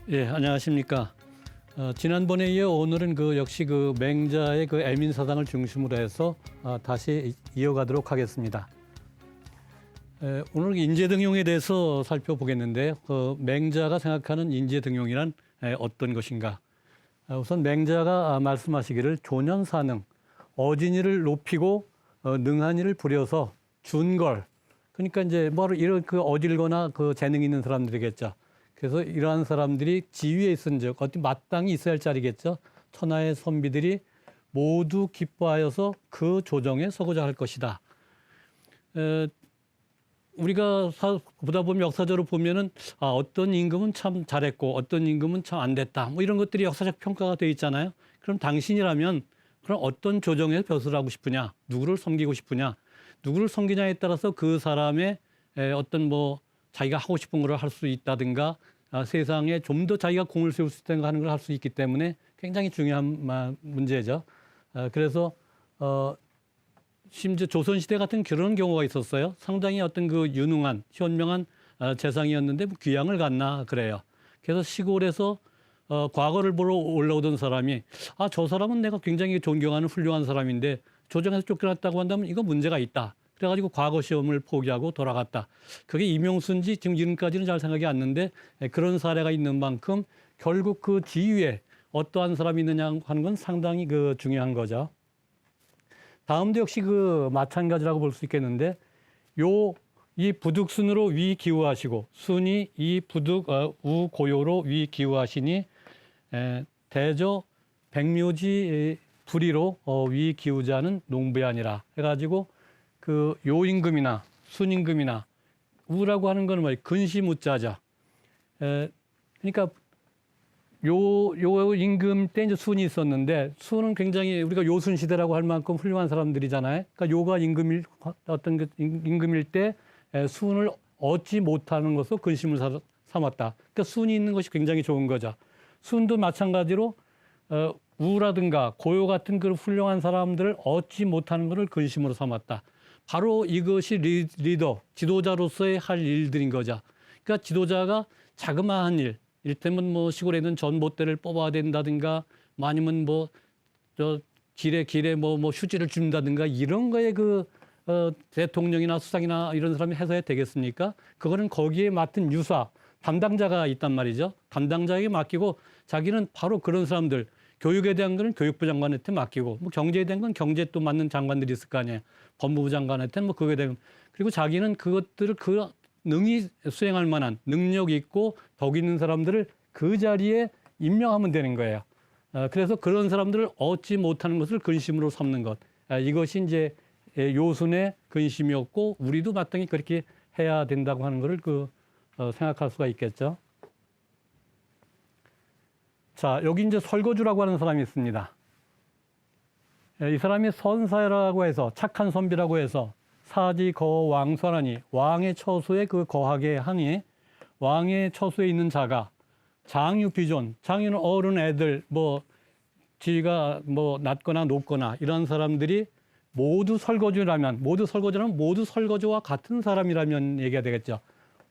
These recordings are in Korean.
예, 안녕하십니까. 지난번에 이어 오늘은 역시 맹자의 애민 사상을 중심으로 해서 다시 이어가도록 하겠습니다. 오늘 인재 등용에 대해서 살펴보겠는데요. 맹자가 생각하는 인재 등용이란 어떤 것인가? 우선 맹자가 말씀하시기를 조년사능, 어진이를 높이고 능한 이를 부려서 준걸. 그러니까 이제 바로 이런 어질거나 재능 있는 사람들이겠죠. 그래서 이러한 사람들이 지위에 있은즉 어떤 마땅히 있어야 할 자리겠죠. 천하의 선비들이 모두 기뻐하여서 그 조정에 서고자 할 것이다. 우리가 보다 보면 역사적으로 보면은 어떤 임금은 참 잘했고 어떤 임금은 참 안 됐다. 뭐 이런 것들이 역사적 평가가 돼 있잖아요. 그럼 당신이라면 그럼 어떤 조정에 벼슬 하고 싶으냐, 누구를 섬기고 싶으냐, 누구를 섬기냐에 따라서 그 사람의 어떤 자기가 하고 싶은 걸 할 수 있다든가 세상에 좀 더 자기가 공을 세울 수 있다든가 하는 걸 할 수 있기 때문에 굉장히 중요한 문제죠. 그래서 심지어 조선시대 같은 그런 경우가 있었어요. 상당히 어떤 유능한 현명한 재상이었는데 귀양을 갔나 그래요. 그래서 시골에서 과거를 보러 올라오던 사람이 저 사람은 내가 굉장히 존경하는 훌륭한 사람인데 조정에서 쫓겨났다고 한다면 이거 문제가 있다. 그래가지고 과거 시험을 포기하고 돌아갔다. 그게 임용수인지 지금 지금까지는 잘 생각이 안 나는데 그런 사례가 있는 만큼 결국 그 지위에 어떠한 사람이 있느냐 하는 건 상당히 중요한 거죠. 다음도 역시 마찬가지라고 볼 수 있겠는데 이 부득순으로 위 기우하시고 순이 이 부득 우고요로 위 기우하시니 대저 백묘지 불의로 위 기우자는 농부이 아니라 해가지고 요임금이나 순임금이나 우라고 하는 건 뭐예요? 근시무자죠. 그러니까 요 임금 때 이제 순이 있었는데 순은 굉장히 우리가 요순 시대라고 할 만큼 훌륭한 사람들이잖아요. 그러니까 요가 임금일 때 순을 얻지 못하는 것으로 근심을 삼았다. 그러니까 순이 있는 것이 굉장히 좋은 거죠. 순도 마찬가지로 우라든가 고요 같은 그런 훌륭한 사람들을 얻지 못하는 것을 근심으로 삼았다. 바로 이것이 리더, 지도자로서의 할 일들인 거죠. 그러니까 지도자가 자그마한 일, 이를테면 시골에 있는 전봇대를 뽑아야 된다든가, 아니면 길에 휴지를 준다든가 이런 거에 대통령이나 수상이나 이런 사람이 해서야 되겠습니까? 그거는 거기에 맡은 유사, 담당자가 있단 말이죠. 담당자에게 맡기고 자기는 바로 그런 사람들, 교육에 대한 거는 교육부 장관한테 맡기고, 경제에 대한 건 경제 또 맡는 장관들이 있을 거 아니에요. 법무부 장관한테는 그거에 대한, 그리고 자기는 그것들을 능히 수행할 만한 능력 있고 덕 있는 사람들을 그 자리에 임명하면 되는 거예요. 그래서 그런 사람들을 얻지 못하는 것을 근심으로 삼는 것. 이것이 이제 요순의 근심이었고 우리도 마땅히 그렇게 해야 된다고 하는 것을 생각할 수가 있겠죠. 자, 여기 이제 설거주라고 하는 사람이 있습니다. 이 사람이 선사라고 해서 착한 선비라고 해서 사지 거왕선하니 왕의 처소에 거하게 하니 왕의 처소에 있는 자가 장유비존, 장유는 어른 애들 지위가 낮거나 높거나 이런 사람들이 모두 설거주라면 모두 설거주와 같은 사람이라면 얘기가 되겠죠.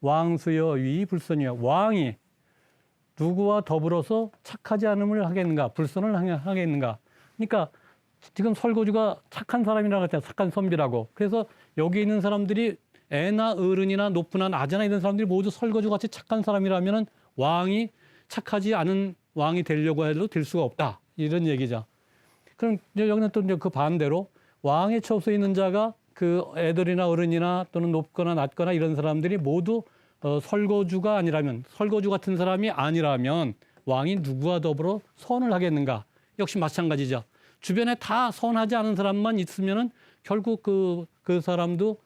왕수여 위 불선이여, 왕이 누구와 더불어서 착하지 않음을 하겠는가, 불선을 하겠는가. 그러니까 지금 설거주가 착한 사람이라고 했잖아요. 착한 선비라고. 그래서 여기 있는 사람들이 애나 어른이나 높으나 낮으나 이런 사람들이 모두 설거주 같이 착한 사람이라면 왕이 착하지 않은 왕이 되려고 해도 될 수가 없다. 이런 얘기죠. 그럼 여기는 또 그 반대로 왕의 처소에 있는 자가 애들이나 어른이나 또는 높거나 낮거나 이런 사람들이 모두 설거주가 아니라면, 설거주 같은 사람이 아니라면 왕이 누구와 더불어 선을 하겠는가? 역시 마찬가지죠. 주변에 다 선하지 않은 사람만 있으면은 결국 그 사람도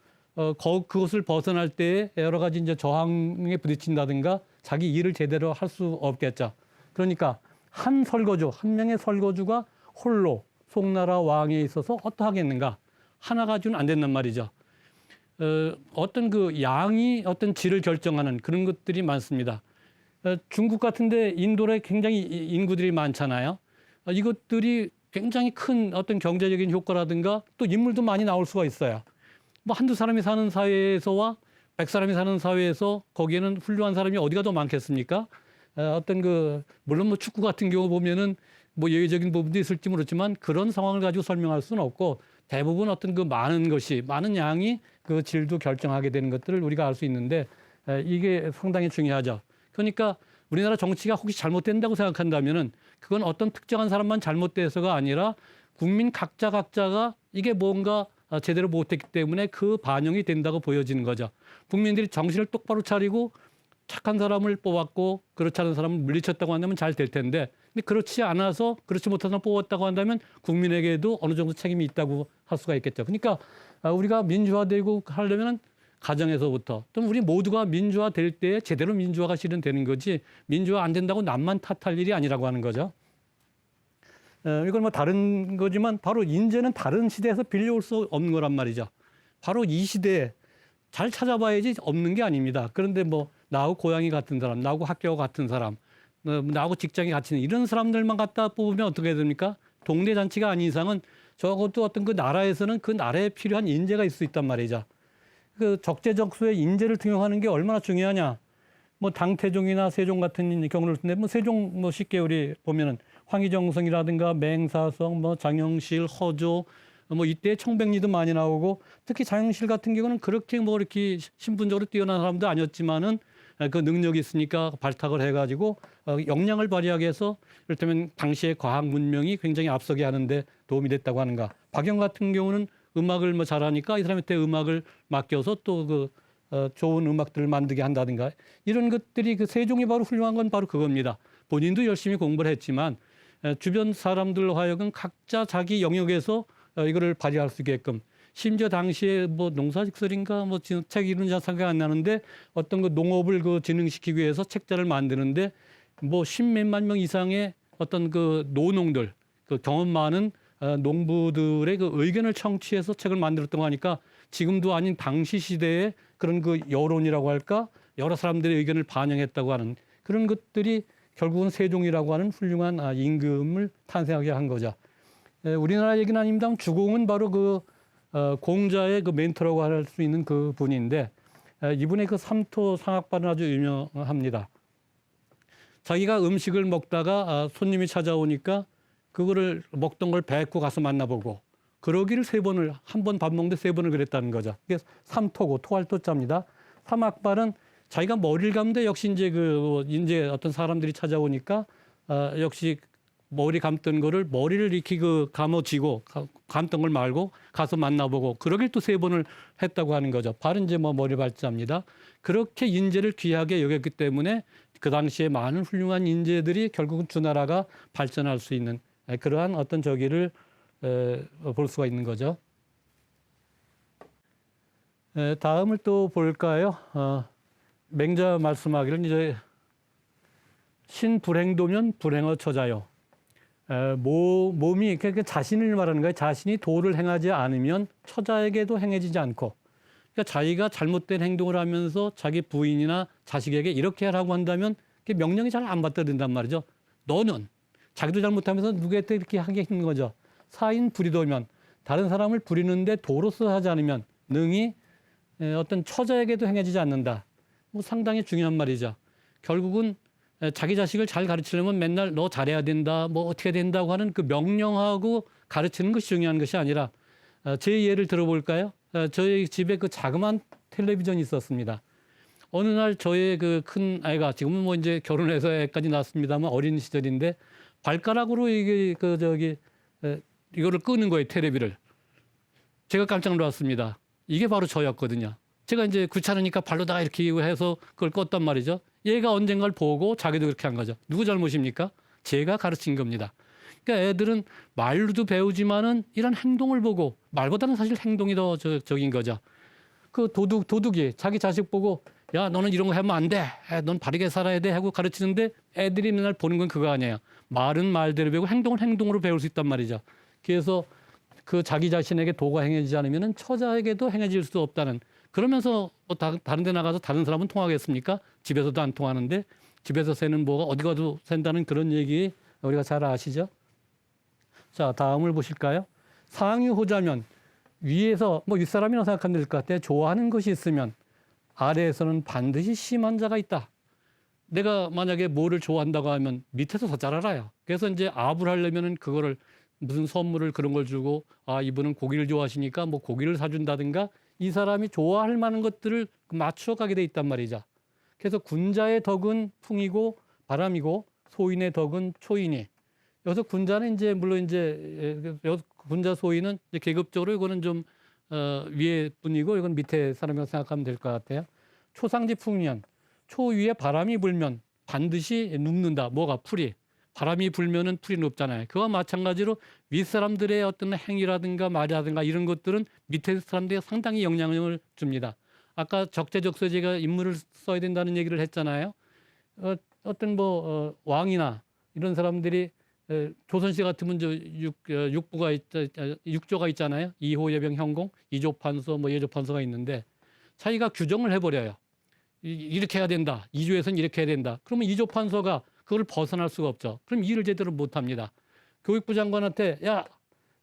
그것을 벗어날 때에 여러 가지 이제 저항에 부딪힌다든가 자기 일을 제대로 할 수 없겠죠. 그러니까 한 명의 설거주가 홀로 송나라 왕에 있어서 어떠하겠는가? 하나 가지고는 안 된단 말이죠. 어떤 양이 어떤 질을 결정하는 그런 것들이 많습니다. 중국 같은데 인도에 굉장히 인구들이 많잖아요. 이것들이 굉장히 큰 어떤 경제적인 효과라든가 또 인물도 많이 나올 수가 있어요. 한두 사람이 사는 사회에서와 100사람이 사는 사회에서 거기에는 훌륭한 사람이 어디가 더 많겠습니까? 어떤 그 물론 뭐 축구 같은 경우 보면은 뭐 예외적인 부분도 있을지 모르지만 그런 상황을 가지고 설명할 수는 없고 대부분 어떤 그 많은 양이 그 질도 결정하게 되는 것들을 우리가 알 수 있는데 이게 상당히 중요하죠. 그러니까 우리나라 정치가 혹시 잘못된다고 생각한다면은 그건 어떤 특정한 사람만 잘못돼서가 아니라 국민 각자가 이게 뭔가 제대로 못했기 때문에 그 반영이 된다고 보여지는 거죠. 국민들이 정신을 똑바로 차리고 착한 사람을 뽑았고 그렇지 않은 사람을 물리쳤다고 한다면 잘 될 텐데 근데 그렇지 않아서 그렇지 못한 사람 뽑았다고 한다면 국민에게도 어느 정도 책임이 있다고 할 수가 있겠죠. 그러니까 우리가 민주화되고 하려면 가정에서부터 또 우리 모두가 민주화될 때 제대로 민주화가 실현되는 거지 민주화 안 된다고 남만 탓할 일이 아니라고 하는 거죠. 이건 뭐 다른 거지만 바로 인재는 다른 시대에서 빌려올 수 없는 거란 말이죠. 바로 이 시대에 잘 찾아봐야지 없는 게 아닙니다. 그런데 뭐 나하고 고향이 같은 사람, 나하고 학교가 같은 사람, 나하고 직장이 같은 이런 사람들만 갖다 뽑으면 어떻게 됩니까? 동네 잔치가 아닌 이상은 적어도 어떤 그 나라에서는 그 나라에 필요한 인재가 있을 수 있단 말이죠. 그 적재적소에 인재를 등용하는 게 얼마나 중요하냐. 뭐 당태종이나 세종 같은 경우를 쓰는데 뭐 세종 뭐 쉽게 우리 보면은 황희정성이라든가 맹사성, 뭐 장영실, 허조 뭐 이때 청백리도 많이 나오고 특히 장영실 같은 경우는 그렇게 뭐 이렇게 신분적으로 뛰어난 사람도 아니었지만은 그 능력이 있으니까 발탁을 해가지고 역량을 발휘하게 해서 이를테면 당시의 과학 문명이 굉장히 앞서게 하는데 도움이 됐다고 하는가. 박영 같은 경우는 음악을 뭐 잘하니까 이 사람한테 음악을 맡겨서 또 그 좋은 음악들을 만들게 한다든가 이런 것들이 그 세종이 바로 훌륭한 건 바로 그겁니다. 본인도 열심히 공부를 했지만 주변 사람들로 하여금 각자 자기 영역에서 이거를 발휘할 수 있게끔 심지어 당시에 뭐 농사직설인가 뭐 책 이름이 잘 생각 안 나는데 어떤 그 농업을 그 진흥시키기 위해서 책자를 만드는데 뭐 십몇만 명 이상의 어떤 그 노농들 그 경험 많은 농부들의 그 의견을 청취해서 책을 만들었던 거 하니까 지금도 아닌 당시 시대에 그런 그 여론이라고 할까 여러 사람들의 의견을 반영했다고 하는 그런 것들이 결국은 세종이라고 하는 훌륭한 임금을 탄생하게 한 거죠. 우리나라 얘기는 아닙니다만 주공은 바로 그 공자의 그 멘토라고 할 수 있는 그 분인데 이분의 그 삼토 상학발은 아주 유명합니다. 자기가 음식을 먹다가 손님이 찾아오니까 그거를 먹던 걸 뱉고 가서 만나보고 그러기를 한 번 밥 먹는데 3번을 그랬다는 거죠. 그게 삼토고 토할 토자입니다. 삼학발은 자기가 머리를 감는데 역시 이제 어떤 사람들이 찾아오니까 역시 머리 감던 거를 머리를 이렇게 감아쥐고 감던 걸 말고 가서 만나보고 그러길 또 3번을 했다고 하는 거죠. 발은 이제 뭐 머리 발자입니다. 그렇게 인재를 귀하게 여겼기 때문에 그 당시에 많은 훌륭한 인재들이 결국은 주나라가 발전할 수 있는 그러한 어떤 저기를 볼 수가 있는 거죠. 다음을 또 볼까요? 맹자 말씀하기를 이제 신불행도면 불행어 처자요. 몸이 그러니까 자신을 말하는 거예요. 자신이 도를 행하지 않으면 처자에게도 행해지지 않고 그러니까 자기가 잘못된 행동을 하면서 자기 부인이나 자식에게 이렇게 하라고 한다면 명령이 잘 안 받아들인단 말이죠. 너는 자기도 잘못하면서 누구한테 이렇게 하게 있는 거죠. 사인 불의도면 다른 사람을 부리는데 도로서 하지 않으면 능히 어떤 처자에게도 행해지지 않는다. 뭐 상당히 중요한 말이죠. 결국은 자기 자식을 잘 가르치려면 맨날 너 잘해야 된다, 뭐 어떻게 된다고 하는 그 명령하고 가르치는 것이 중요한 것이 아니라 제 예를 들어볼까요? 저희 집에 그 자그마한 텔레비전이 있었습니다. 어느 날 저의 그 큰 아이가 지금은 뭐 이제 결혼해서 애까지 낳았습니다만 어린 시절인데 발가락으로 이게 이거를 끄는 거예요, 텔레비를. 제가 깜짝 놀랐습니다. 이게 바로 저였거든요. 제가 이제 귀찮으니까 발로다가 이렇게 해서 그걸 껐단 말이죠. 얘가 언젠가를 보고 자기도 그렇게 한 거죠. 누구 잘못입니까? 제가 가르친 겁니다. 그러니까 애들은 말로도 배우지만은 이런 행동을 보고 말보다는 사실 행동이 더 적인 거죠. 그 도둑이 자기 자식 보고 야, 너는 이런 거 하면 안 돼. 넌 바르게 살아야 돼 하고 가르치는데 애들이 맨날 보는 건 그거 아니에요. 말은 말대로 배우고 행동은 행동으로 배울 수 있단 말이죠. 그래서 그 자기 자신에게 도가 행해지지 않으면 처자에게도 행해질 수 없다는 그러면서 뭐 다른 데 나가서 다른 사람은 통하겠습니까? 집에서도 안 통하는데 집에서 새는 뭐가 어디 가도 샌다는 그런 얘기 우리가 잘 아시죠? 자, 다음을 보실까요? 상유호자면 위에서 뭐 윗사람이라고 생각하면 될 것 같아요. 좋아하는 것이 있으면 아래에서는 반드시 심한 자가 있다. 내가 만약에 뭐를 좋아한다고 하면 밑에서 더 잘 알아요. 그래서 이제 아부를 하려면은 그거를 무슨 선물을 그런 걸 주고 아 이분은 고기를 좋아하시니까 뭐 고기를 사준다든가 이 사람이 좋아할 만한 것들을 맞춰 가게 돼 있단 말이죠. 그래서 군자의 덕은 풍이고 바람이고 소인의 덕은 초인이. 여기서 군자는 이제 물론 이제 군자 소인은 이제 계급적으로 이거는 좀 위에 분이고 이건 밑에 사람이라고 생각하면 될 것 같아요. 초상지 풍년. 초 위에 바람이 불면 반드시 눕는다. 뭐가 풀이. 바람이 불면은 풀이 눕잖아요. 그와 마찬가지로 윗사람들의 어떤 행위라든가 말이라든가 이런 것들은 밑에 사람들에게 상당히 영향을 줍니다. 아까 적재적소에 가 인물을 써야 된다는 얘기를 했잖아요. 어떤 뭐 왕이나 이런 사람들이 조선시 같으면 육부가 육조가 있잖아요. 이호예병 형공, 이조판서, 뭐 예조판서가 있는데 자기가 규정을 해버려요. 이렇게 해야 된다. 이조에서는 이렇게 해야 된다. 그러면 이조판서가 그걸 벗어날 수가 없죠. 그럼 일을 제대로 못합니다. 교육부 장관한테 야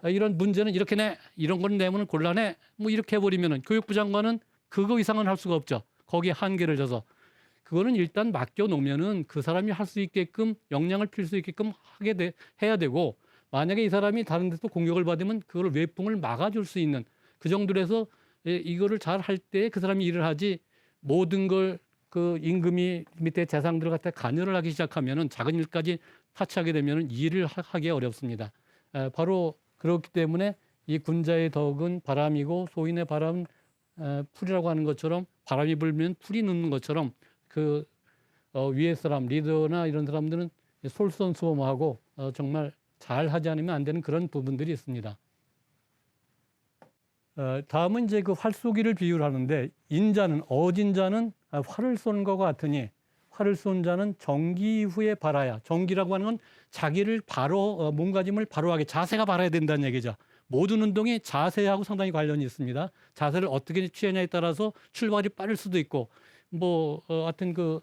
이런 문제는 이렇게 내. 이런 건 내면 곤란해. 뭐 이렇게 해버리면은 교육부 장관은 그거 이상은 할 수가 없죠. 거기에 한계를 져서. 그거는 일단 맡겨놓으면은 그 사람이 할 수 있게끔 역량을 필 수 있게끔 해야 되고 만약에 이 사람이 다른 데서 공격을 받으면 그걸 외풍을 막아줄 수 있는 그 정도로 해서 이거를 잘 할 때 그 사람이 일을 하지 모든 걸 그 임금이 밑에 재상들을 갖다 관여를 하기 시작하면은 작은 일까지 타치하게 되면은 일을 하기 어렵습니다. 바로 그렇기 때문에 이 군자의 덕은 바람이고 소인의 바람은 풀이라고 하는 것처럼 바람이 불면 풀이 눕는 것처럼 그 위에 사람 리더나 이런 사람들은 솔선수범하고 정말 잘 하지 않으면 안 되는 그런 부분들이 있습니다. 다음은 이제 그 활쏘기를 비유를 하는데 인자는 어진자는 활을 쏜 것 같으니 활을 쏜 자는 정기 이후에 발아야. 정기라고 하는 건 자기를 바로 몸가짐을 바로하게 자세가 바라야 된다는 얘기죠. 모든 운동이 자세하고 상당히 관련이 있습니다. 자세를 어떻게 취하냐에 따라서 출발이 빠를 수도 있고 뭐 하여튼 그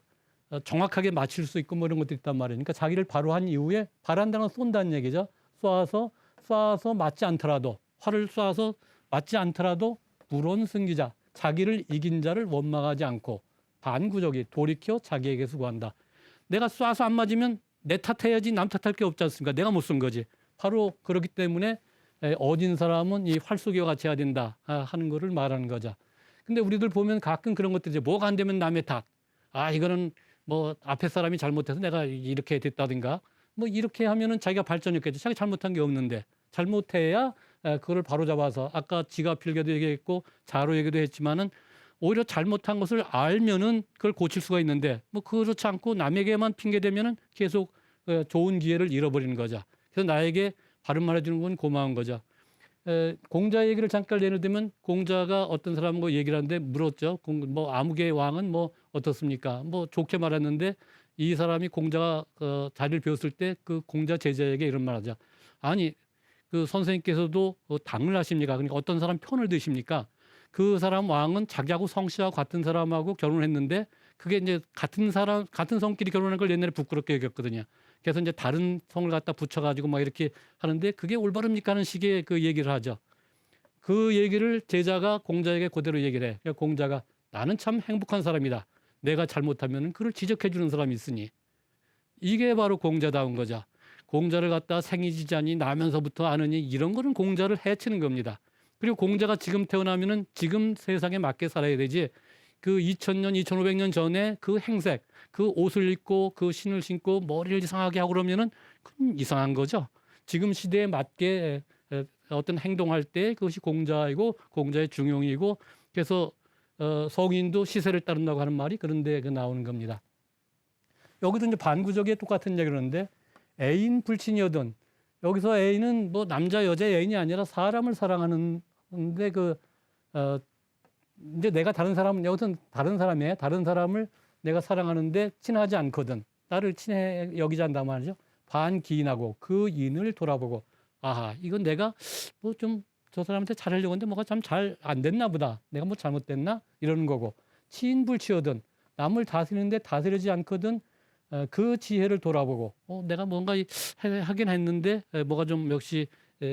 정확하게 맞출 수 있고 뭐 이런 것도 있단 말이에요. 그러니까 자기를 바로 한 이후에 발한다는 건 쏜다는 얘기죠. 쏴서 맞지 않더라도 활을 쏴서 맞지 않더라도 불온 승기자 자기를 이긴 자를 원망하지 않고 반구적이 돌이켜 자기에게서 구한다. 내가 쏴서 안 맞으면 내 탓해야지 남 탓할 게 없지 않습니까? 내가 못 쏜 거지. 바로 그렇기 때문에 어진 사람은 이 활쏘기와 같이 해야 된다 하는 거를 말하는 거죠. 근데 우리들 보면 가끔 그런 것들 이제 뭐가 안 되면 남의 탓. 아 이거는 뭐 앞에 사람이 잘못해서 내가 이렇게 됐다든가 뭐 이렇게 하면은 자기가 발전이 없겠죠. 자기 잘못한 게 없는데 잘못해야 그거를 바로잡아서 아까 지가 필개도 얘기했고 자로 얘기도 했지만은 오히려 잘못한 것을 알면은 그걸 고칠 수가 있는데 뭐 그렇지 않고 남에게만 핑계 대면은 계속 좋은 기회를 잃어버리는 거죠. 그래서 나에게 바른 말 해주는 건 고마운 거죠. 공자 얘기를 잠깐 예를 들면 공자가 어떤 사람과 얘기를 하는데 물었죠. 뭐 아무개 왕은 뭐 어떻습니까? 뭐 좋게 말했는데 이 사람이 공자가 자리를 비웠을 때 그 공자 제자에게 이런 말하죠. 아니 그 선생님께서도 당을 하십니까? 그러니까 어떤 사람 편을 드십니까? 그 사람 왕은 자기하고 성씨하고 같은 사람하고 결혼을 했는데 그게 이제 같은 사람 같은 성끼리 결혼한 걸 옛날에 부끄럽게 여겼거든요. 그래서 이제 다른 성을 갖다 붙여가지고 막 이렇게 하는데 그게 올바릅니까 하는 식의 그 얘기를 하죠. 그 얘기를 제자가 공자에게 그대로 얘기를 해. 그러니까 공자가 나는 참 행복한 사람이다. 내가 잘못하면 그걸 지적해 주는 사람이 있으니. 이게 바로 공자다운 거죠. 공자를 갖다 생이지자니 나면서부터 아느니 이런 거는 공자를 해치는 겁니다. 그리고 공자가 지금 태어나면은 지금 세상에 맞게 살아야 되지. 그 2000년, 2500년 전에 그 행색, 그 옷을 입고 그 신을 신고 머리를 이상하게 하고 그러면은 그건 이상한 거죠. 지금 시대에 맞게 어떤 행동할 때 그것이 공자이고 공자의 중용이고 그래서 성인도 시세를 따른다고 하는 말이 그런데 나오는 겁니다. 여기도 이제 반구적에 똑같은 얘기를 하는데 애인 불친이거든. 여기서 애인은 뭐 남자 여자 애인이 아니라 사람을 사랑하는데 이제 내가 다른 사람 여기서는 다른 사람이에요. 다른 사람을 내가 사랑하는데 친하지 않거든. 나를 친해 여기지 않단 말이죠. 반기인하고 그 인을 돌아보고 아하 이건 내가 뭐 좀 저 사람한테 잘하려고 했는데 뭐가 참 잘 안 됐나 보다. 내가 뭐 잘못됐나 이러는 거고 치인불치거든. 남을 다스리는데 다스리지 않거든. 그 지혜를 돌아보고 내가 뭔가 하긴 했는데 뭐가 좀 역시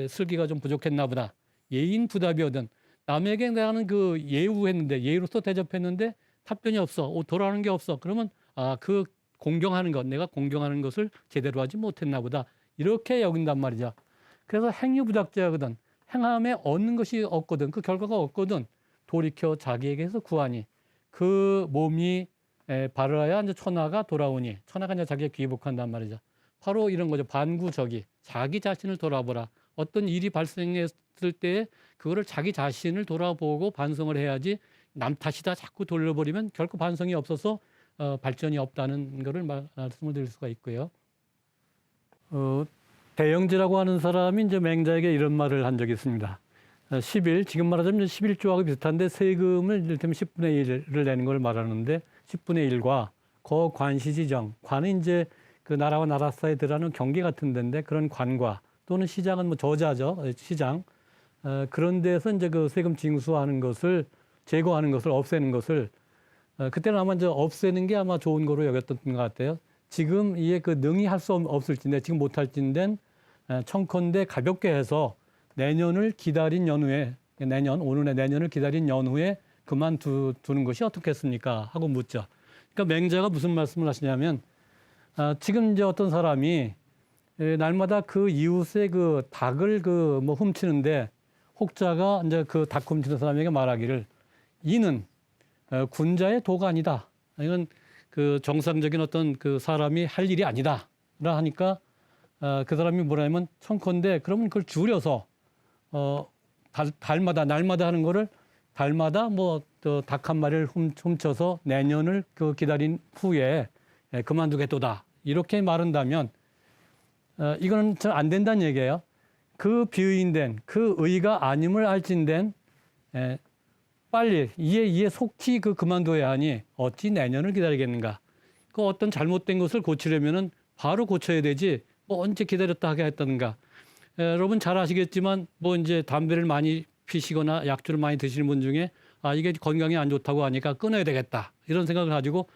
슬기가 좀 부족했나 보다. 예인부답이거든. 남에게 나는 그 예우했는데 예의로서 대접했는데 답변이 없어. 돌아오는 게 없어. 그러면 그 공경하는 것, 내가 공경하는 것을 제대로 하지 못했나 보다. 이렇게 여긴단 말이죠. 그래서 행위부작죄하거든. 행함에 얻는 것이 없거든. 그 결과가 없거든. 돌이켜 자기에게서 구하니 그 몸이 바르야 이제 천하가 돌아오니 천하가 이제 자기에 귀복한단 말이죠. 바로 이런 거죠. 반구적이 자기 자신을 돌아보라. 어떤 일이 발생했을 때 그거를 자기 자신을 돌아보고 반성을 해야지 남 탓이다 자꾸 돌려버리면 결코 반성이 없어서 발전이 없다는 것을 말씀을 드릴 수가 있고요. 대영지라고 하는 사람이 이제 맹자에게 이런 말을 한 적이 있습니다. 10일, 지금 말하자면 11조하고 비슷한데 세금을 이를테면 10분의 1을 내는 걸 말하는데 10분의 1과 거관시지정, 관은 이제 그 나라와 나라 사이에 들어가는 경계 같은 데인데 그런 관과 또는 시장은 뭐 저자죠, 시장. 그런 데서 이제 그 세금 징수하는 것을 제거하는 것을 없애는 것을 그때는 아마 이제 없애는 게 아마 좋은 거로 여겼던 것 같아요. 지금 이게 그 능히 할 수 없을진데 지금 못할진된 청컨대 가볍게 해서 내년을 기다린 연후에 오늘의 내년을 기다린 연후에 그만두는 것이 어떻겠습니까? 하고 묻죠. 그러니까 맹자가 무슨 말씀을 하시냐면 지금 이제 어떤 사람이 날마다 그 이웃의 그 닭을 그 뭐 훔치는데 혹자가 이제 그 닭 훔치는 사람에게 말하기를 이는 군자의 도가 아니다. 이건 그 정상적인 어떤 그 사람이 할 일이 아니다. 라 하니까 그 사람이 뭐라면 청컨대 그러면 그걸 줄여서 달마다 날마다 하는 거를 달마다 뭐 닭 한 마리를 훔쳐서 내년을 그 기다린 후에 그만두겠도다. 이렇게 말한다면 이거는 잘 안 된다는 얘기예요. 그 비의인된 그 의가 아님을 알진된 빨리 이에 속히 그만둬야 하니 어찌 내년을 기다리겠는가. 그 어떤 잘못된 것을 고치려면은 바로 고쳐야 되지 뭐 언제 기다렸다 하게 했다는가. 여러분 잘 아시겠지만 뭐 이제 담배를 많이 피시거나 약주를 많이 드시는 분 중에 이게 건강에 안 좋다고 하니까 끊어야 되겠다 이런 생각을 가지고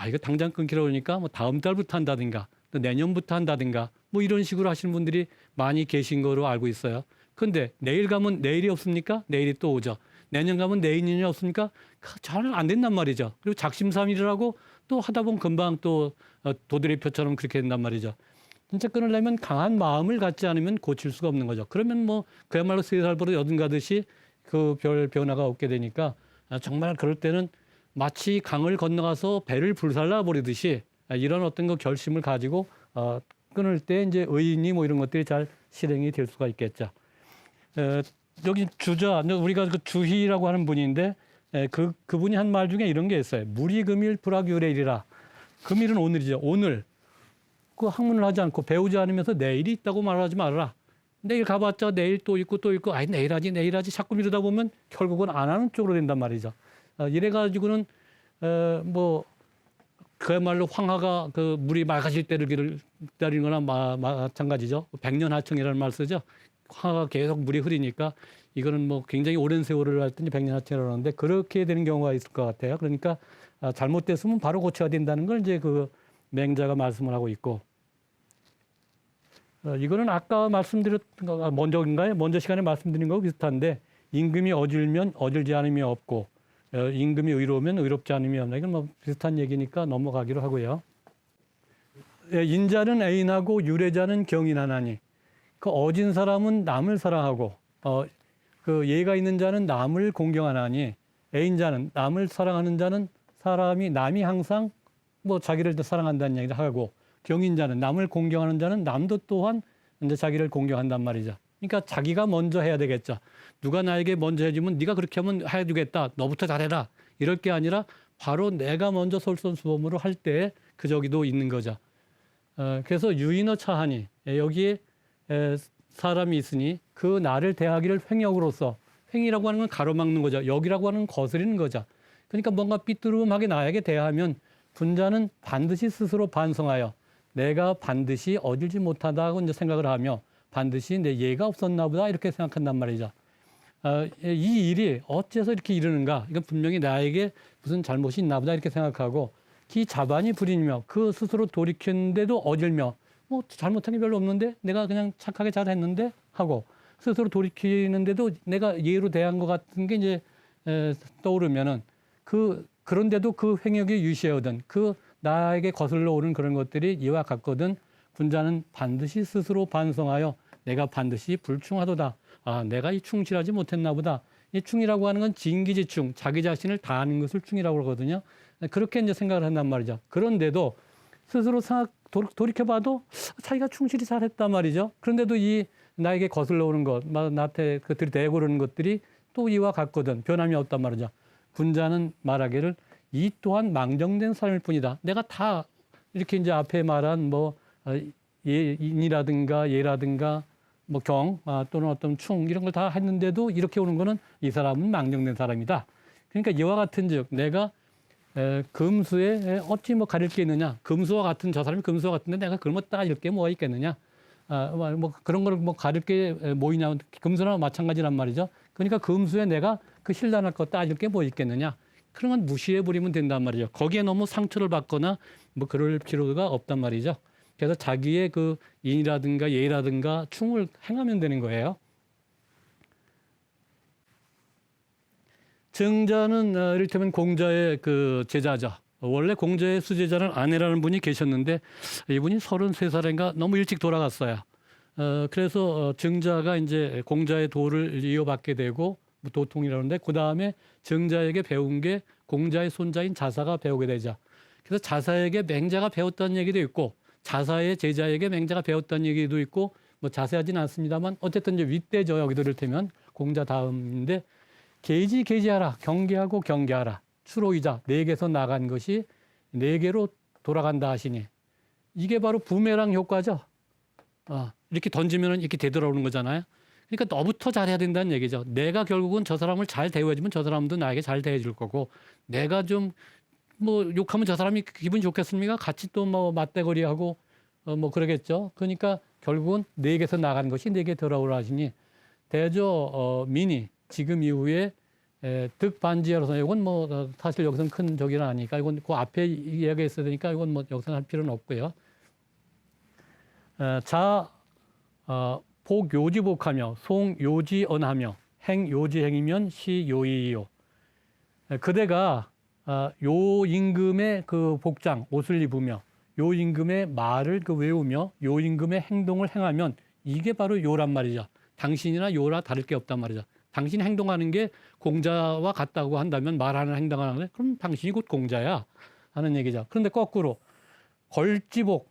이거 당장 끊기로 그러니까 뭐 다음 달부터 한다든가 또 내년부터 한다든가 뭐 이런 식으로 하시는 분들이 많이 계신 거로 알고 있어요. 근데 내일 가면 내일이 없습니까? 내일이 또 오죠. 내년 가면 내년이 없습니까? 잘 안 된단 말이죠. 그리고 작심삼일이라고 또 하다 보면 금방 또 도드래표처럼 그렇게 된단 말이죠. 진짜 끊으려면 강한 마음을 갖지 않으면 고칠 수가 없는 거죠. 그러면 뭐 그야말로 3살 버릇 여든 가듯이 그 별 변화가 없게 되니까 정말 그럴 때는 마치 강을 건너가서 배를 불살라 버리듯이 이런 어떤 그 결심을 가지고 끊을 때 이제 의인이 뭐 이런 것들이 잘 실행이 될 수가 있겠죠. 여기 주자 우리가 그 주희라고 하는 분인데 그분이 한 말 중에 이런 게 있어요. 무리금일 불학유래일이라. 금일은 오늘이죠. 오늘 그 학문을 하지 않고 배우지 않으면서 내일이 있다고 말하지 말아라. 내일 가봤자 내일 또 있고 내일 하지 자꾸 미루다 보면 결국은 안 하는 쪽으로 된단 말이죠. 이래가지고는 뭐 그야말로 황하가 그 물이 맑아질 때를 기다리는 거나 마찬가지죠. 백년하청이라는 말 쓰죠. 황하가 계속 물이 흐리니까 이거는 뭐 굉장히 오랜 세월을 할 때는 백년하청이라고 하는데 그렇게 되는 경우가 있을 것 같아요. 그러니까 잘못됐으면 바로 고쳐야 된다는 걸 이제 그 맹자가 말씀을 하고 있고 이거는 아까 말씀드렸던 거 먼저 시간에 말씀드린 거하고 비슷한데 임금이 어질면 어질지 않음이 없고 임금이 의로우면 의롭지 않음이 없나. 이건 뭐 비슷한 얘기니까 넘어가기로 하고요. 인자는 애인하고 유래자는 경인하나니 그 어진 사람은 남을 사랑하고 그 예가 있는 자는 남을 공경하나니 애인자는 남을 사랑하는 자는 남이 항상 뭐 자기를 사랑한다는 얘기를 하고 경인자는 남을 공경하는 자는 남도 또한 이제 자기를 공경한단 말이죠. 그러니까 자기가 먼저 해야 되겠죠. 누가 나에게 먼저 해주면 네가 그렇게 하면 해주겠다. 너부터 잘해라. 이럴 게 아니라 바로 내가 먼저 솔선수범으로 할 때 그 저기도 있는 거죠. 그래서 유인어 차하니 여기에 사람이 있으니 그 나를 대하기를 횡역으로서 횡이라고 하는 건 가로막는 거죠. 역이라고 하는 건 거스리는 거죠. 그러니까 뭔가 삐뚤음하게 나에게 대하면 군자는 반드시 스스로 반성하여 내가 반드시 어질지 못하다고 이제 생각을 하며 반드시 내 예가 없었나 보다 이렇게 생각한단 말이죠. 이 일이 어째서 이렇게 이르는가? 이건 분명히 나에게 무슨 잘못이 있나 보다 이렇게 생각하고 기 자반이 불이며 그 스스로 돌이켰는데도 어질며 뭐 잘못한 게 별로 없는데 내가 그냥 착하게 잘했는데 하고 스스로 돌이키는데도 내가 예로 대한 것 같은 게 이제 떠오르면은 그런데도 그 횡역이 유시하던 그 나에게 거슬러 오는 그런 것들이 이와 같거든 군자는 반드시 스스로 반성하여 내가 반드시 불충하도다. 아, 내가 이 충실하지 못했나 보다. 이 충이라고 하는 건 진기지충, 자기 자신을 다하는 것을 충이라고 그러거든요. 그렇게 이제 생각을 한단 말이죠. 그런데도 스스로 돌이켜봐도 자기가 충실히 잘했단 말이죠. 그런데도 이 나에게 거슬러 오는 것, 나한테 그들이 대고 그러는 것들이 또 이와 같거든 변함이 없단 말이죠. 군자는 말하기를 이 또한 망정된 사람일 뿐이다. 내가 다 이렇게 이제 앞에 말한 예인이라든가 예라든가 또는 어떤 충 이런 걸 다 했는데도 이렇게 오는 거는 이 사람은 망정된 사람이다. 그러니까 이와 같은즉 내가 금수에 어찌 가릴 게 있느냐. 금수와 같은 저 사람이 금수와 같은데 내가 그런 거 따질 게 뭐가 있겠느냐. 그런 거를 가릴 게 뭐 있냐. 금수나 마찬가지란 말이죠. 그러니까 금수에 내가 그 신랄할 거 따질 게 뭐 있겠느냐. 그런 건 무시해 버리면 된단 말이죠. 거기에 너무 상처를 받거나 그럴 필요가 없단 말이죠. 그래서 자기의 그 인이라든가 예라든가 충을 행하면 되는 거예요. 증자는 이를테면 공자의 그 제자죠. 원래 공자의 수제자는 아내라는 분이 계셨는데 이분이 33살인가 너무 일찍 돌아갔어요. 그래서 증자가 이제 공자의 도를 이어받게 되고 도통이라는데 그 다음에 증자에게 배운 게 공자의 손자인 자사가 배우게 되죠. 그래서 자사에게 맹자가 배웠다는 얘기도 있고 자사의 제자에게 맹자가 배웠다는 얘기도 있고 자세하지는 않습니다만 어쨌든 이제 윗대죠. 여기도 이를테면 공자 다음인데 계지하라 경계하고 경계하라 추로이자 네개서 나간 것이 네 개로 돌아간다 하시니 이게 바로 부메랑 효과죠. 이렇게 던지면 이렇게 되돌아오는 거잖아요. 그러니까 너부터 잘해야 된다는 얘기죠. 내가 결국은 저 사람을 잘 대해주면 저 사람도 나에게 잘 대해줄 거고 내가 좀 욕하면 저 사람이 기분이 좋겠습니까? 같이 또 맞대거리하고 그러겠죠. 그러니까 결국은 네 개에서 나가는 것이 네 개 돌아오라 하시니 대저 민이 지금 이후에 득반지여서 이건 사실 여기서는 큰 적이 아니니까 이건 그 앞에 이야기했어야 되니까 이건 여기서는 할 필요는 없고요. 복요지복하며 송요지언하며 행요지행이면 시요이요. 그대가 요 임금의 그 복장 옷을 입으며 요 임금의 말을 외우며 요 임금의 행동을 행하면 이게 바로 요란 말이죠. 당신이나 요라 다를 게 없단 말이죠. 당신이 행동하는 게 공자와 같다고 한다면 말하는 행동하는 게 그럼 당신이 곧 공자야 하는 얘기죠. 그런데 거꾸로 걸지복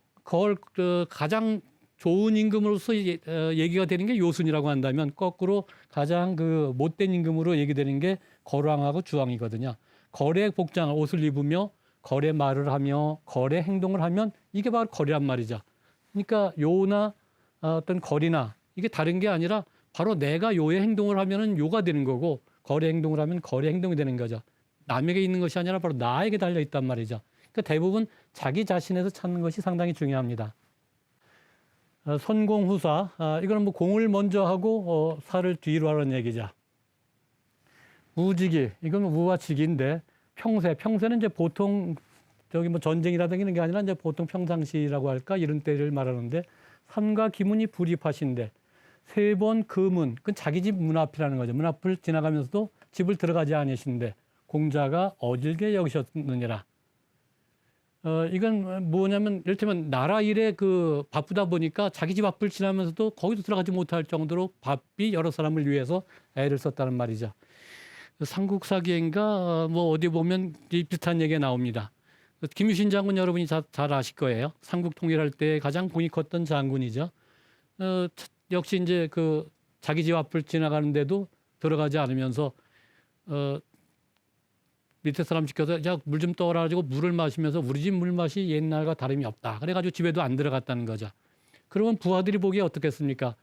가장 좋은 임금으로서 얘기가 되는 게 요순이라고 한다면 거꾸로 가장 그 못된 임금으로 얘기되는 게 거왕하고 주왕이거든요. 거래 복장을 옷을 입으며 거래 말을 하며 거래 행동을 하면 이게 바로 거래란 말이죠. 그러니까 요나 어떤 거리나 이게 다른 게 아니라 바로 내가 요의 행동을 하면은 요가 되는 거고 거래 행동을 하면 거래 행동이 되는 거죠. 남에게 있는 것이 아니라 바로 나에게 달려 있단 말이죠. 그러니까 대부분 자기 자신에서 찾는 것이 상당히 중요합니다. 선공후사, 이거는 공을 먼저 하고 사를 뒤로 하는 얘기죠. 우직이, 이건 우와 직인데 평세는 이제 보통 전쟁이라든가 이런 게 아니라 이제 보통 평상시라고 할까 이런 때를 말하는데 산과 기문이 불입하신데 세 번 그 문, 그건 자기 집 문 앞이라는 거죠. 문 앞을 지나가면서도 집을 들어가지 않으신데 공자가 어질게 여기셨느니라. 이건 뭐냐면 이를테면 나라 일에 바쁘다 보니까 자기 집 앞을 지나면서도 거기도 들어가지 못할 정도로 바삐 여러 사람을 위해서 애를 썼다는 말이죠. 삼국사기인가 어디 보면 비슷한 얘기가 나옵니다. 김유신 장군 여러분이 잘 아실 거예요. 삼국 통일할 때 가장 공이 컸던 장군이죠. 역시 이제 자기 집 앞을 지나가는데도 들어가지 않으면서 밑에 사람 시켜서 물 좀 떠라 가지고 물을 마시면서 우리 집 물 맛이 옛날과 다름이 없다. 그래가지고 집에도 안 들어갔다는 거죠. 그러면 부하들이 보기에 어떻겠습니까?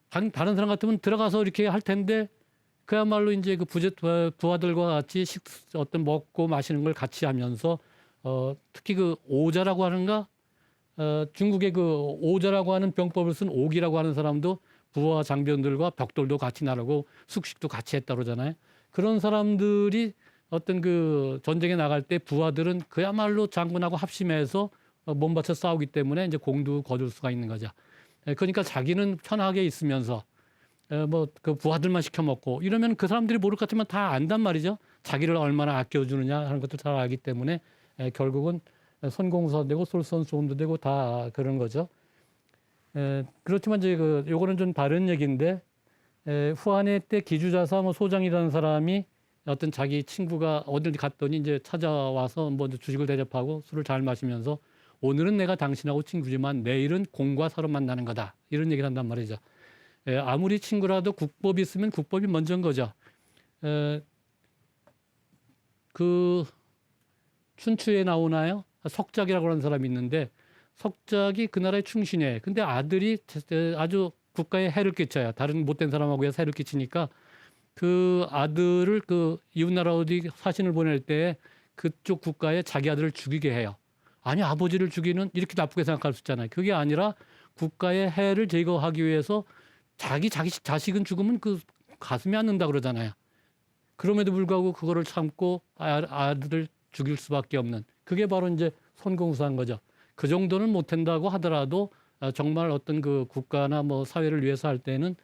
다른 사람 같으면 들어가서 이렇게 할 텐데 그야말로 이제 부하들과 같이 어떤 먹고 마시는 걸 같이 하면서 특히 오자라고 하는가 중국의 오자라고 하는 병법을 쓴 옥이라고 하는 사람도 부하 장병들과 벽돌도 같이 나르고 숙식도 같이 했다 그러잖아요. 그런 사람들이 어떤 전쟁에 나갈 때 부하들은 그야말로 장군하고 합심해서 몸바쳐 싸우기 때문에 이제 공도 거둘 수가 있는 거죠. 그러니까 자기는 편하게 있으면서 부하들만 시켜 먹고 이러면 그 사람들이 모를 것 같으면 다 안단 말이죠. 자기를 얼마나 아껴주느냐 하는 것도 잘 알기 때문에 결국은 선공사도 되고 솔선수범도 되고 다 그런 거죠. 그렇지만 이제 요거는 좀 다른 얘기인데 후한회 때 기주자사 뭐 소장이라는 사람이 어떤 자기 친구가 어딜 갔더니 이제 찾아와서 뭐 주식을 대접하고 술을 잘 마시면서 오늘은 내가 당신하고 친구지만 내일은 공과 사로 만나는 거다. 이런 얘기를 한단 말이죠. 아무리 친구라도 국법이 있으면 국법이 먼저인 거죠. 그 춘추에 나오나요? 석작이라고 하는 사람이 있는데 석작이 그 나라의 충신이에요. 근데 아들이 아주 국가에 해를 끼쳐요. 다른 못된 사람하고 해서 해를 끼치니까 그 아들을 그 이웃나라 어디 사신을 보낼 때 그쪽 국가에 자기 아들을 죽이게 해요. 아니 아버지를 죽이는 이렇게 나쁘게 생각할 수 있잖아요. 그게 아니라 국가의 해를 제거하기 위해서 자기 자식은 죽으면 그 가슴이 앓는다 그러잖아요. 그럼에도 불구하고 그거를 참고 아들을 죽일 수밖에 없는 그게 바로 이제 선공사인 거죠. 그 정도는 못한다고 하더라도 정말 어떤 그 국가나 뭐 사회를 위해서 할 때는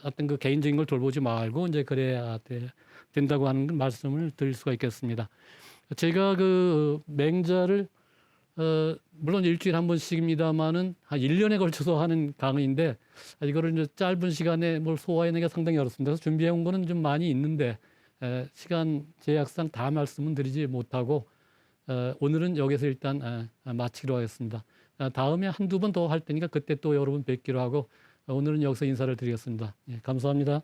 어떤 그 개인적인 걸 돌보지 말고 이제 그래야 된다고 하는 말씀을 드릴 수가 있겠습니다. 제가 그 맹자를 물론 일주일에 한 번씩입니다만은 한 1년에 걸쳐서 하는 강의인데 이거를 이제 짧은 시간에 뭘 소화해내기가 상당히 어렵습니다. 그래서 준비해 온 거는 좀 많이 있는데 시간 제약상 다 말씀은 드리지 못하고 오늘은 여기서 일단 마치기로 하겠습니다. 다음에 한두 번 더 할 테니까 그때 또 여러분 뵙기로 하고 오늘은 여기서 인사를 드리겠습니다. 예, 감사합니다.